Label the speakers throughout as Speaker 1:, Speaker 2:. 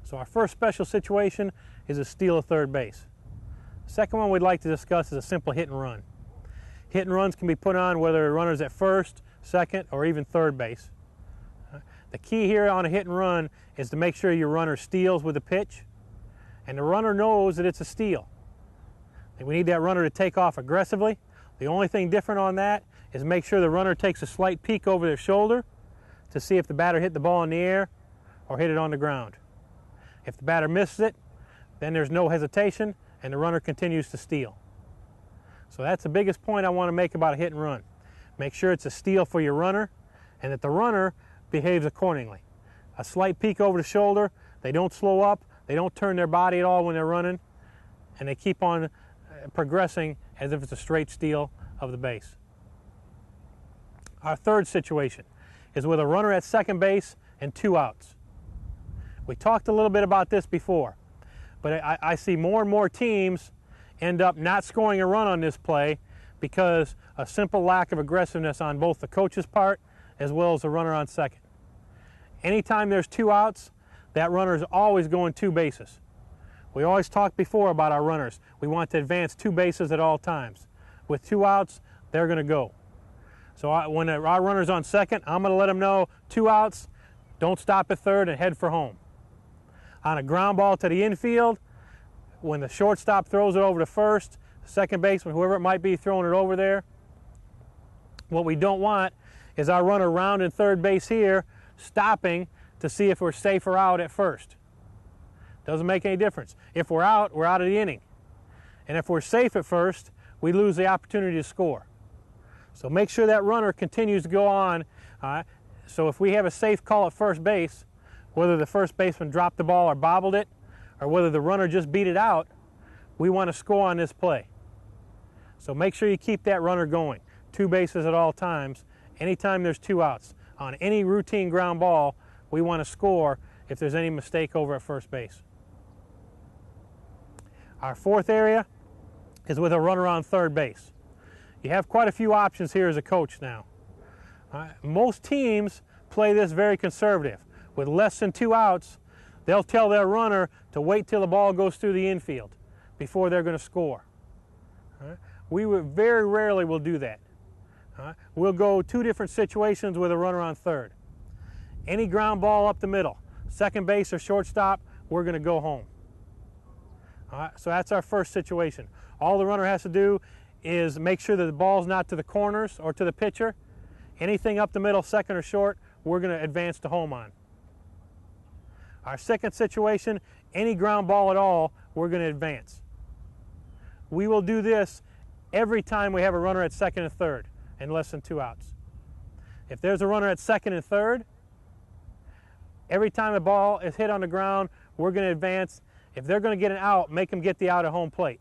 Speaker 1: So our first special situation is a steal of third base. The second one we'd like to discuss is a simple hit and run. Hit and runs can be put on whether a runner's at first, second, or even third base. The key here on a hit and run is to make sure your runner steals with the pitch, and the runner knows that it's a steal. And we need that runner to take off aggressively. The only thing different on that is make sure the runner takes a slight peek over their shoulder to see if the batter hit the ball in the air or hit it on the ground. If the batter misses it, then there's no hesitation and the runner continues to steal. So that's the biggest point I want to make about a hit and run. Make sure it's a steal for your runner and that the runner behaves accordingly. A slight peek over the shoulder, they don't slow up, they don't turn their body at all when they're running, and they keep on progressing as if it's a straight steal of the base. Our third situation is with a runner at second base and 2 outs. We talked a little bit about this before, but I see more and more teams end up not scoring a run on this play because a simple lack of aggressiveness on both the coach's part as well as the runner on second. Anytime there's 2 outs, that runner is always going 2 bases. We always talked before about our runners. We want to advance 2 bases at all times. With 2 outs, they're going to go. So when our runner's on second, I'm going to let them know 2 outs, don't stop at third and head for home. On a ground ball to the infield, when the shortstop throws it over to first, second baseman, whoever it might be throwing it over there, what we don't want is our runner rounding third base here, stopping to see if we're safe or out at first. Doesn't make any difference. If we're out of the inning. And if we're safe at first, we lose the opportunity to score. So make sure that runner continues to go on. So if we have a safe call at first base, whether the first baseman dropped the ball or bobbled it, or whether the runner just beat it out, we want to score on this play. So make sure you keep that runner going. 2 bases at all times, anytime there's 2 outs. On any routine ground ball, we want to score if there's any mistake over at first base. Our fourth area is with a runner on third base. You have quite a few options here as a coach now. Most teams play this very conservative. With less than 2 outs, they'll tell their runner to wait till the ball goes through the infield before they're going to score. We very rarely will do that. We'll go 2 different situations with a runner on third. Any ground ball up the middle, second base or shortstop, we're going to go home. So that's our first situation. All the runner has to do is make sure that the ball's not to the corners or to the pitcher. Anything up the middle, second or short, we're going to advance to home on. Our second situation, any ground ball at all, we're going to advance. We will do this every time we have a runner at second and third and less than 2 outs. If there's a runner at second and third, every time the ball is hit on the ground, we're going to advance. If they're going to get an out, make them get the out at home plate.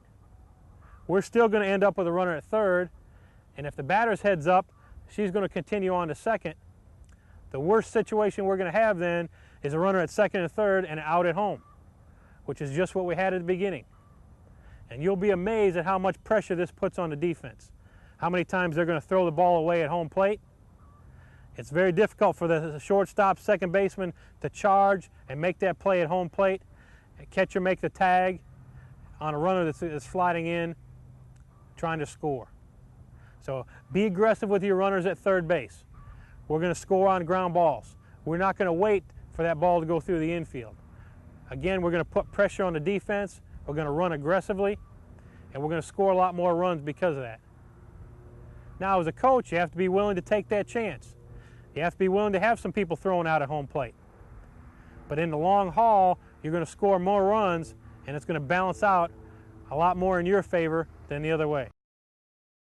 Speaker 1: We're still going to end up with a runner at third, and if the batter's heads up, she's going to continue on to second. The worst situation we're going to have then is a runner at second and third and out at home, which is just what we had at the beginning. And you'll be amazed at how much pressure this puts on the defense. How many times they're going to throw the ball away at home plate. It's very difficult for the shortstop, second baseman to charge and make that play at home plate. Catcher make the tag on a runner that's sliding in, trying to score. So be aggressive with your runners at third base. We're going to score on ground balls. We're not going to wait for that ball to go through the infield. Again, we're going to put pressure on the defense. We're going to run aggressively, and we're going to score a lot more runs because of that. Now, as a coach, you have to be willing to take that chance. You have to be willing to have some people throwing out at home plate. But in the long haul, you're going to score more runs, and it's going to balance out a lot more in your favor than the other way.